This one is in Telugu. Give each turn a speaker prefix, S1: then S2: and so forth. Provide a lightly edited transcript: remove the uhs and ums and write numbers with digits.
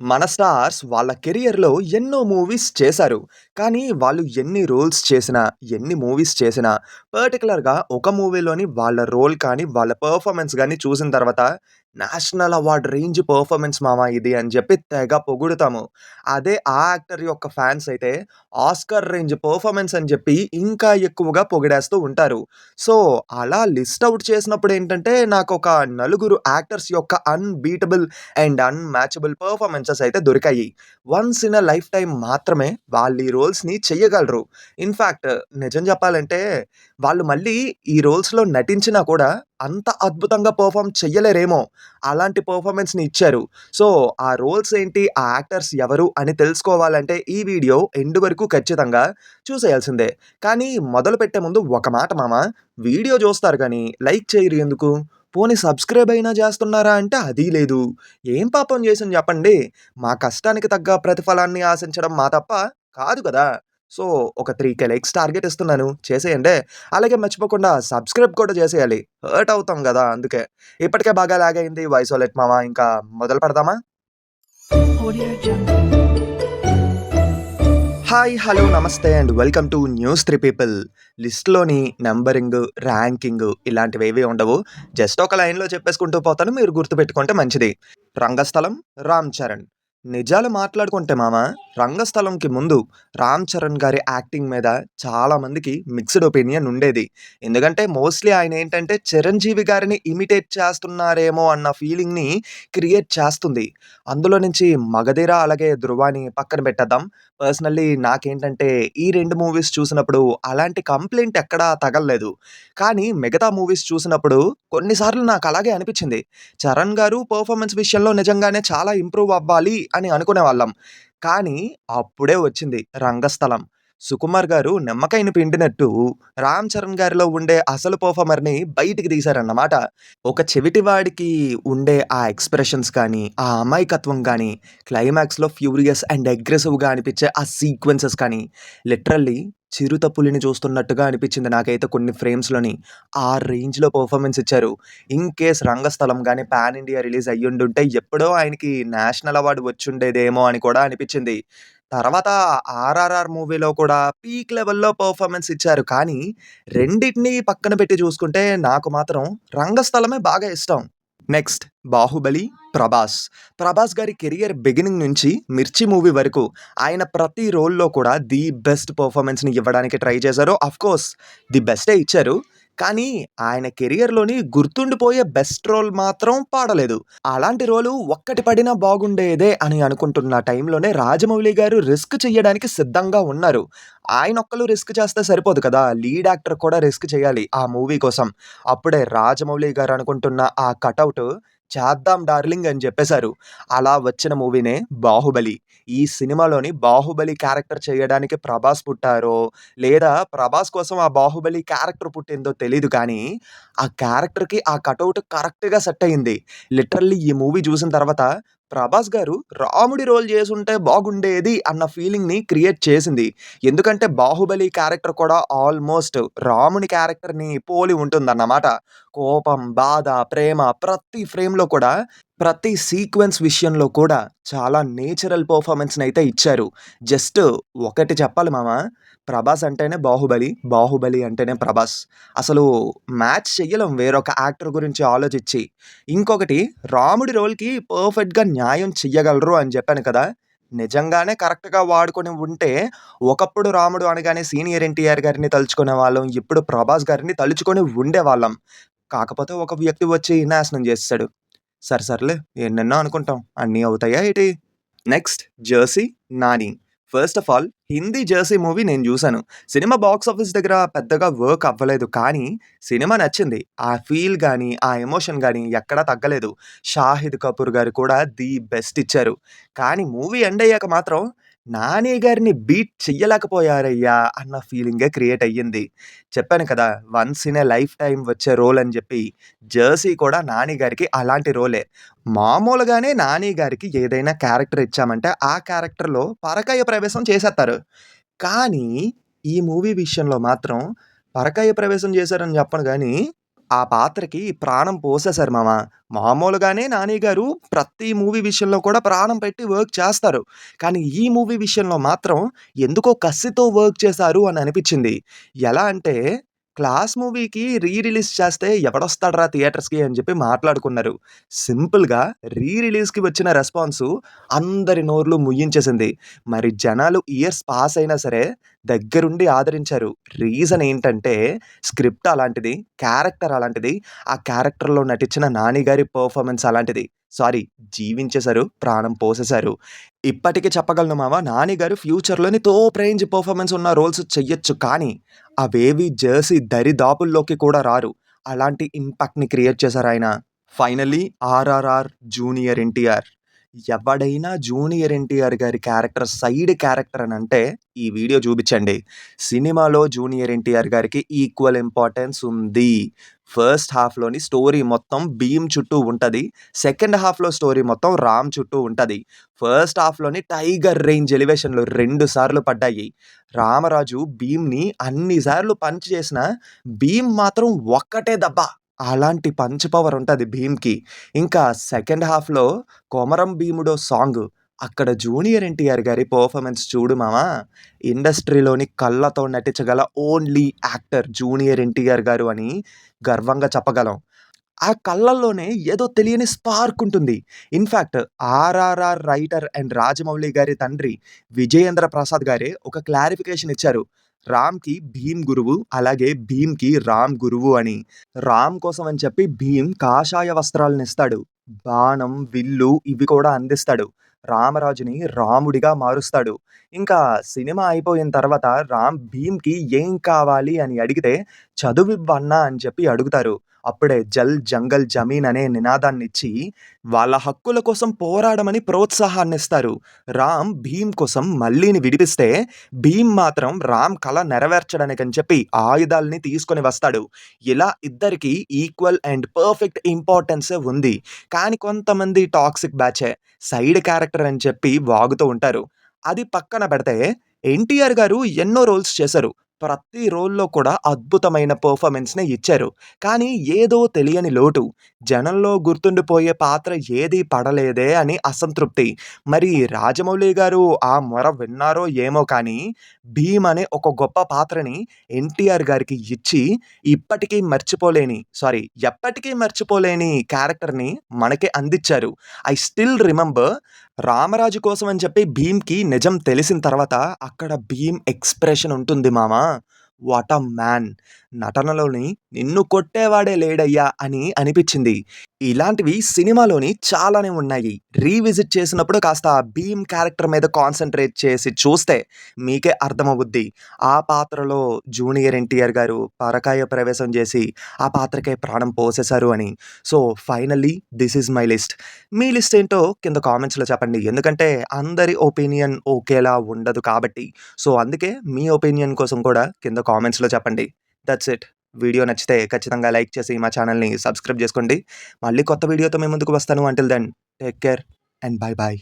S1: మన స్టార్స్ వాళ్ళ కెరియర్‌లో ఎన్నో మూవీస్ చేశారు. కానీ వాళ్ళు ఎన్ని రోల్స్ చేసినా, ఎన్ని మూవీస్ చేసినా పర్టిక్యులర్‌గా ఒక మూవీలోని వాళ్ళ రోల్ కానీ, వాళ్ళ పెర్ఫార్మన్స్ గాని చూసిన తర్వాత నేషనల్ అవార్డ్ రేంజ్ పెర్ఫార్మన్స్ మామ ఇది అని చెప్పి తెగ పొగుడుతాము. అదే ఆ యాక్టర్ యొక్క ఫాన్స్ అయితే ఆస్కార్ రేంజ్ పెర్ఫార్మన్స్ అని చెప్పి ఇంకా ఎక్కువగా పొగిడేస్తూ ఉంటారు. సో, అలా లిస్ట్ ఔట్ చేసినప్పుడు ఏంటంటే నాకొక నలుగురు యాక్టర్స్ యొక్క అన్‌బీటబుల్ అండ్ అన్‌మ్యాచబుల్ పెర్ఫార్మన్సెస్ అయితే దొరికాయి. Once in a life time మాత్రమే వాళ్ళు ఈ రోల్స్‌ని చెయ్యగలరు. ఇన్‌ఫాక్ట్ నిజం చెప్పాలంటే వాళ్ళు మళ్ళీ ఈ రోల్స్‌లో నటించినా కూడా అంత అద్భుతంగా పెర్ఫార్మ్ చెయ్యలేరేమో! అలాంటి పెర్ఫార్మన్స్‌ని ఇచ్చారు. సో, ఆ రోల్స్ ఏంటి? ఆ యాక్టర్స్ ఎవరు? అని తెలుసుకోవాలంటే ఈ వీడియో ఎండ్ వరకు ఖచ్చితంగా చూసేయాల్సిందే. కానీ మొదలుపెట్టే ముందు ఒక మాట మామ, వీడియో చూస్తారు గానీ లైక్ చేయరు ఎందుకు? పోనీ సబ్‌స్క్రైబ్ అయినా చేస్తున్నారా అంటే అదీ లేదు. ఏం పాపం చేశాం చెప్పండి? మా కష్టానికి తగ్గ ప్రతిఫలాన్ని ఆశించడం మా తప్ప కాదు కదా! సో, ఒక 3,000 లైక్స్ టార్గెట్ ఇస్తున్నాను. చేసేయండే. అలాగే మర్చిపోకుండా సబ్‌స్క్రైబ్ కూడా చేసేయాలి. హర్ట్ అవుతాం గదా! అందుకే. ఇప్పటికే బాగా లాగ్ అయింది. వాయిస్ ఓవర్ మామ ఇంకా మొదలు పెడదామా?
S2: Audio Jungle.
S1: హాయ్, హలో, నమస్తే and welcome to news 3 people. లిస్ట్‌లోని నంబరింగ్, ర్యాంకింగ్ ఇలాంటివేవి ఉండవు. జస్ట్ ఒక లైన్‌లో చెప్పేసుకుంటూ పోతాను. మీరు గుర్తుపెట్టుకుంటే మంచిది. రంగస్థలం, రామ్ చరణ్. నిజాలు మాట్లాడుకుంటే మామ, రంగస్థలంకి ముందు రామ్ చరణ్ గారి యాక్టింగ్ మీద చాలా మందికి మిక్స్డ్ ఒపీనియన్ ఉండేది. ఎందుకంటే మోస్ట్‌లీ ఆయనేంటంటే చిరంజీవి గారిని ఇమిటేట్ చేస్తున్నారేమో అన్న ఫీలింగ్‌ని క్రియేట్ చేస్తుంది. అందులో నుంచి 'మగధీర' అలాగే 'ధృవా'ని పక్కన పెట్టేద్దాం. పర్సనల్లీ నాకేంటంటే ఈ 2 మూవీస్ చూసినప్పుడు అలాంటి కంప్లెయింట్ ఎక్కడా తగల్లేదు. కానీ మిగతా మూవీస్ చూసినప్పుడు కొన్ని సార్లు నాకలాగే అనిపిచ్చింది. చరణ్ గారు పెర్ఫార్మన్స్ విషయంలో నిజంగానే చాలా ఇంప్రూవ్ అవ్వాలి అని అనుకునేవాళ్ళం. కానీ అప్పుడే వచ్చింది 'రంగస్థలం'. సుకుమార్ గారు నిమ్మకాయని పిండినట్టు రామ్ చరణ్ గారిలో ఉండే అసలు పెర్ఫార్మర్‌ని బయటికి తీశారన్నమాట. ఒక చెవిటివాడికి ఉండే ఆ ఎక్స్‌ప్రెషన్స్ కానీ, ఆ అమాయకత్వం గానీ, క్లైమాక్స్‌లో ఫ్యూరియస్ అండ్ అగ్రెసివ్‌గా అనిపించే ఆ సీక్వెన్సెస్ కానీ, లిటరల్లీ చిరుత పులిని చూస్తున్నట్టుగా అనిపించింది నాకైతే కొన్ని ఫ్రేమ్స్‌లోని. ఆ రేంజ్‌లో పెర్ఫార్మన్స్ ఇచ్చారు. ఇన్ కేస్ 'రంగస్థలం' గాని పాన్ ఇండియా రిలీజ్ అయ్యుండుంటే ఎప్పుడో ఆయనకి నేషనల్ అవార్డ్ వచ్చుండేదేమో అని కూడా అనిపించింది. తర్వాత 'ఆర్ఆర్ఆర్' మూవీలో కూడా పీక్ లెవెల్‌లో పెర్ఫార్మన్స్ ఇచ్చారు. కానీ రెండిటిని పక్కన పెట్టి చూసుకుంటే నాకు మాత్రం 'రంగస్థలమే' బాగా ఇష్టం. నెక్స్ట్ 'బాహుబలి', 'ప్రభాస్'. 'ప్రభాస్' గారి కెరియర్ బిగినింగ్ నుంచి 'మిర్చి' మూవీ వరకు ఆయన ప్రతి రోల్‌లో కూడా ది బెస్ట్ పెర్ఫార్మన్స్‌ని ఇవ్వడానికి ట్రై చేశారు. ఆఫ్‌కోర్స్ ది బెస్టే ఇచ్చారు. కానీ ఆయన కెరియర్‌లోని గుర్తుండిపోయే బెస్ట్ రోల్ మాత్రం పాడలేదు. అలాంటి రోలు ఒక్కటి పడినా బాగుండేదే అని అనుకుంటున్న టైంలోనే రాజమౌళి గారు రిస్క్ చెయ్యడానికి సిద్ధంగా ఉన్నారు. ఆయనొక్కళ్ళు రిస్క్ చేస్తే సరిపోదు కదా! లీడ్ యాక్టర్ కూడా రిస్క్ చేయాలి ఆ మూవీ కోసం. అప్పుడే రాజమౌళి గారు అనుకుంటున్న ఆ కటౌట్ చేద్దాం డార్లింగ్ అని చెప్పేశారు. అలా వచ్చిన మూవీనే 'బాహుబలి'. ఈ సినిమాలోని 'బాహుబలి' క్యారెక్టర్ చేయడానికి ప్రభాస్ పుట్టారో, లేదా ప్రభాస్ కోసం ఆ 'బాహుబలి' క్యారెక్టర్ పుట్టిందో తెలీదు కానీ, ఆ క్యారెక్టర్‌కి ఆ కటౌట్ కరెక్ట్‌గా సెట్ అయింది. లిటరల్లీ ఈ మూవీ చూసిన తర్వాత ప్రభాస్ గారు రాముడి రోల్ చేసుంటే బాగుండేది అన్న ఫీలింగ్‌ని క్రియేట్ చేసింది. ఎందుకంటే 'బాహుబలి' క్యారెక్టర్ కూడా ఆల్‌మోస్ట్ రాముని క్యారెక్టర్‌ని పోలి ఉంటుందన్నమాట. కోపం, బాధ, ప్రేమ ప్రతి ఫ్రేమ్‌లో కూడా, ప్రతి సీక్వెన్స్ విషయంలో కూడా చాలా నేచురల్ పెర్ఫార్మన్స్‌నైతే ఇచ్చారు. జస్ట్ ఒకటి చెప్పాలి మామ, 'ప్రభాస్' అంటేనే 'బాహుబలి', 'బాహుబలి' అంటేనే 'ప్రభాస్'. అసలు మ్యాచ్ చెయ్యలేం వేరొక యాక్టర్ గురించి ఆలోచిచ్చి. ఇంకొకటి రాముడి రోల్‌కి పర్ఫెక్ట్‌గా న్యాయం చెయ్యగలరు అని జెప్పాను కదా! నిజంగానే కరెక్ట్‌గా వాడుకొని ఉంటే, ఒకప్పుడు రాముడు అనగానే సీనియర్ ఎన్టీఆర్ గారిని తలుచుకునేవాళ్ళం. ఇప్పుడు ప్రభాస్ గారిని తలుచుకొని ఉండేవాళ్ళం. కాకపోతే ఒక వ్యక్తి వచ్చి నాశనం జేసేసాడు. సర్లే ఎన్నెన్నో అనుకుంటాం. అన్నీ అవుతాయా ఏటి? Next 'Jersey', 'Nani'. First of all Hindi 'Jersey' movie నేను జూసాను. సినిమా బాక్స్ ఆఫీస్ దగ్గర పెద్దగా వర్క్ అవ్వలేదు. కానీ సినిమా నచ్చింది. ఆ ఫీల్ గాని, ఆ ఎమోషన్ గాని ఎక్కడా తగ్గలేదు. 'షాహిద్ కపూర్' గారు కూడా ది బెస్ట్ ఇచ్చారు. కానీ మూవీ ఎండ్ అయ్యాక మాత్రం 'నాని' గారిని బీట్ చెయ్యలేకపోయారయ్యా! అన్న ఫీలింగే క్రియేట్ అయ్యింది. చెప్పాను కదా! Once in a life time వచ్చే రోల్ అని జెప్పి 'జెర్సీ' కూడా 'నాని' గారికి అలాంటి రోలే. మామూలుగానే 'నాని' గారికి ఏదైనా క్యారెక్టర్ ఇచ్చామంటే, ఆ క్యారెక్టర్‌లో పరకాయ ప్రవేశం చేసేత్తారు. కానీ, ఈ మూవీ విషయంలో మాత్రం పరకాయ ప్రవేశం చేశారని చెప్పను గానీ, ఆ పాత్రకి ప్రాణం పోసేశారు మామ. మామూలుగానే 'నాని' గారు ప్రతి మూవీ విషయంలో కూడా ప్రాణం పెట్టి వర్క్ చేస్తారు. కానీ ఈ మూవీ విషయంలో మాత్రం ఎందుకో కసితో వర్క్ చేశారు అని అనిపిచ్చింది. ఎలా అంటే 'క్లాస్' మూవీకి రిలీజ్ చేస్తే ఎవడొస్తాడురా థియేటర్స్‌కి అని చెప్పి మాట్లాడుకున్నారు. సింపుల్‌గా రిలీజ్‌కి వచ్చిన రెస్పాన్సు అందరి నోర్లు ముయ్యించేసింది. మరి జనాలు ఇయర్స్ పాస్ అయినా సరే దగ్గరుండి ఆదరించారు. రీజన్ ఏంటంటే స్క్రిప్ట్ అలాంటిది, క్యారెక్టర్ అలాంటిది, ఆ క్యారెక్టర్‌లో నటించిన 'నాని' గారి పెర్ఫార్మన్స్ అలాంటిది. సారీ జీవించేశారు, ప్రాణం పోసేశారు. ఇప్పటికి చెప్పగలను మామ 'నాని' గారు ఫ్యూచర్‌లోని తోపు రేంజ్ పెర్ఫార్మన్స్ ఉన్న రోల్స్ చెయ్యొచ్చు. కానీ అవేవి 'జెర్సీ' దరిదాపుల్లోకి కూడా రారు. అలాంటి ఇంపాక్ట్‌ని క్రియేట్ చేశారాయన. Finally 'RRR' junior NTR. ఎవడైనా జూనియర్ ఎన్టీఆర్ గారి క్యారెక్టర్ సైడ్ క్యారెక్టర్ అనంటే ఈ వీడియో చూపించండి. సినిమాలో జూనియర్ ఎన్టీఆర్ గారికి ఈక్వల్ ఇంపార్టెన్స్ ఉంది. ఫస్ట్ హాఫ్‌లోని స్టోరీ మొత్తం భీమ్ చుట్టూ ఉంటది. సెకండ్ హాఫ్‌లో స్టోరీ మొత్తం రామ్ చుట్టూ ఉంటది. ఫస్ట్ హాఫ్‌లోని టైగర్ రేంజ్ ఎలివేషన్‌లు 2 సార్లు పడ్డాయి. రామరాజు భీమ్‌ని అన్ని సార్లు పంచ్ చేసినా భీమ్ మాత్రం ఒక్కటే దెబ్బ. అలాంటి పంచ్ పవర్ ఉంటది భీమ్‌కి. ఇంకా సెకండ్ హాఫ్‌లో 'కొమరం భీముడో' సాంగ్. అక్కడ జూనియర్ ఎన్టీఆర్ గారి పెర్ఫార్మన్స్ చూడు మామ. ఇండస్ట్రీలోని కళ్ళతో నటించగల ఓన్లీ యాక్టర్ జూనియర్ ఎన్టీఆర్ గారు అని గర్వంగా చెప్పగలం. ఆ కళ్ళల్లోనే ఏదో తెలియని స్పార్క్ ఉంటుంది. In fact 'RRR' writer and Rajamouli గారి తండ్రి విజయేంద్ర ప్రసాద్ గారే ఒక క్లారిఫికేషన్ ఇచ్చారు. రామ్‌కి భీమ్ గురువు, అలాగే భీమ్‌కి రామ్ గురువు అని. రామ్ కోసం అని చెప్పి భీమ్ కాషాయ వస్త్రాలనిస్తాడు. బాణం, విల్లు ఇవి కూడా అందిస్తాడు. రామరాజుని రాముడిగా మారుస్తాడు. ఇంకా సినిమా అయిపోయిన తర్వాత రామ్ భీమ్‌కి ఏం కావాలి అని అడిగితే చదువివ్వన్నా అని చెప్పి అడుగుతారు. అప్పుడే 'జల్ జంగల్ జమీన్' అనే నినాదాన్నిచ్చి వాళ్ళ హక్కుల కోసం పోరాడమని ప్రోత్సాహాన్నిస్తారు. రామ్ భీమ్ కోసం మల్లీని విడిపిస్తే భీమ్ మాత్రం రామ్ కల నెరవేర్చడానికని చెప్పి ఆయుధాల్ని తీసుకొని వస్తాడు. ఇలా ఇద్దరికీ ఈక్వల్ అండ్ పర్ఫెక్ట్ ఇంపార్టెన్సే ఉంది. కానీ కొంతమంది టాక్సిక్ బ్యాచే సైడ్ క్యారెక్టర్ అని చెప్పి వాగుతూ ఉంటారు. అది పక్కన పెడితే ఎన్టీఆర్ గారు ఎన్నో రోల్స్ చేశారు. ప్రతి రోల్‌లో కూడా అద్భుతమైన పెర్ఫార్మన్స్‌నే ఇచ్చారు. కానీ ఏదో తెలియని లోటు. జనంలో గుర్తుండిపోయే పాత్ర ఏది పడలేదే అని అసంతృప్తి. మరి రాజమౌళి గారు ఆ మొర విన్నారో ఏమో కానీ 'భీమ్' అనే ఒక గొప్ప పాత్రని ఎన్టీఆర్ గారికి ఇచ్చి ఎప్పటికీ మర్చిపోలేని క్యారెక్టర్‌ని మనకి అందిచ్చారు. ఐ స్టిల్ రిమెంబర్ రామరాజు కోసం అని చెప్పి భీమ్‌కి నిజం తెలిసిన తర్వాత అక్కడ భీమ్ ఎక్స్‌ప్రెషన్ ఉంటుంది మామ. What a man! నటనలోని నిన్ను కొట్టేవాడే లేడయ్యా అని అనిపిచ్చింది. ఇలాంటివి సినిమాలోని చాలానే ఉన్నాయి. రీవిజిట్ చేసినప్పుడు కాస్త ఆ భీమ్ క్యారెక్టర్ మీద కాన్సంట్రేట్ చేసి చూస్తే మీకే అర్థమవుద్ది. ఆ పాత్రలో జూనియర్ ఎన్టీఆర్ గారు పరకాయ ప్రవేశం చేసి ఆ పాత్రకే ప్రాణం పోసేశారు అని. So, finally this is my list. Me list ఏంటో కింద కామెంట్స్‌లో చెప్పండి. ఎందుకంటే అందరి ఒపీనియన్ ఒకేలా ఉండదు కాబట్టి. సో, అందుకే మీ ఒపీనియన్ కోసం కూడా కింద కామెంట్స్‌లో చెప్పండి. That's it. వీడియో నచ్చితే ఖచ్చితంగా లైక్ చేసి మా ఛానల్‌ని సబ్స్క్రైబ్ చేసుకోండి. మళ్ళీ కొత్త వీడియోతో మీ ముందుకు వస్తాను. Until then take care and bye by.